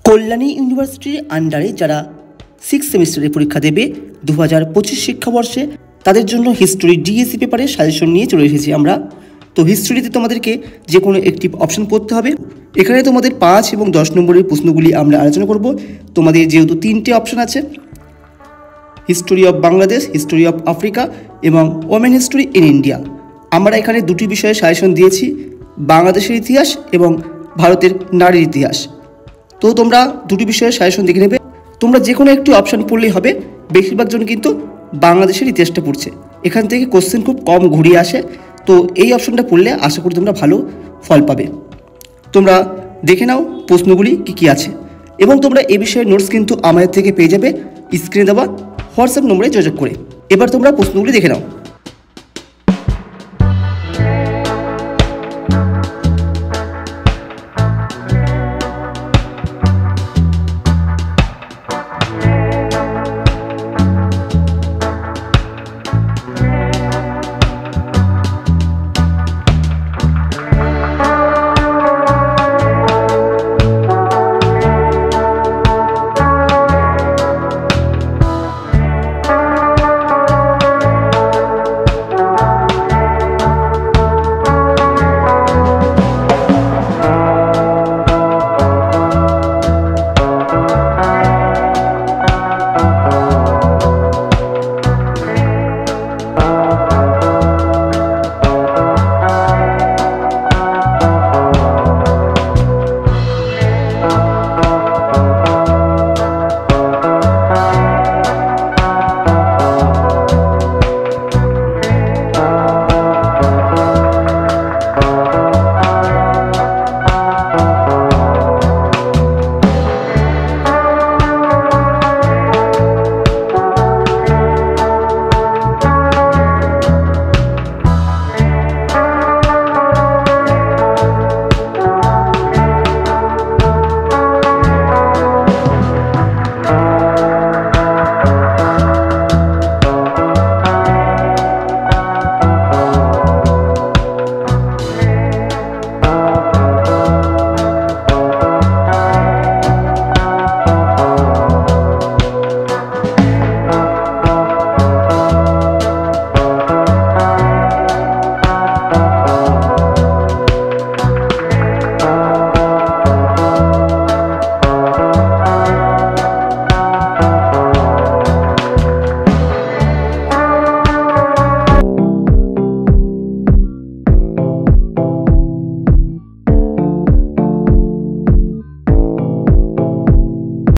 কল্যাণী ইউনিভার্সিটির আন্ডারে যারা 6 সেমিস্টারের পরীক্ষা দেবে 2025 শিক্ষাবর্ষে তাদের জন্য হিস্টোরি ডিএসসি পেপারের সাজেশন নিয়ে চলে এসেছি আমরা। তো হিস্টোরিতে তোমাদেরকে যে কোনো একটি অপশন পড়তে হবে। এখানে তোমাদের 5 এবং 10 নম্বরের প্রশ্নগুলি আমরা আলোচনা করব। তোমাদের যেহেতু 3টে অপশন আছে, history of Bangladesh, history of Africa এবং ওমেন হিস্টোরি ইন ইন্ডিয়া, আমরা এখানে দুটি বিষয়ে সাজেশন দিয়েছি, বাংলাদেশের ইতিহাস এবং ভারতের নারীর ইতিহাস। তো তোমরা দুটি বিষয়ে সাজেশন দেখে নেবে। তোমরা যে কোনো একটি অপশান পড়লেই হবে। বেশিরভাগ জন কিন্তু বাংলাদেশের ইতিহাসটা পড়ছে, এখান থেকে কোশ্চেন খুব কম ঘুরিয়ে আসে। তো এই অপশানটা পড়লে আশা করি তোমরা ভালো ফল পাবে। তোমরা দেখে নাও প্রশ্নগুলি কী আছে, এবং তোমরা এই বিষয়ে নোটস কিন্তু আমাদের থেকে পেয়ে যাবে স্ক্রিনে দেওয়া হোয়াটসঅ্যাপ নম্বরে যোগাযোগ করে। এবার তোমরা প্রশ্নগুলি দেখে নাও।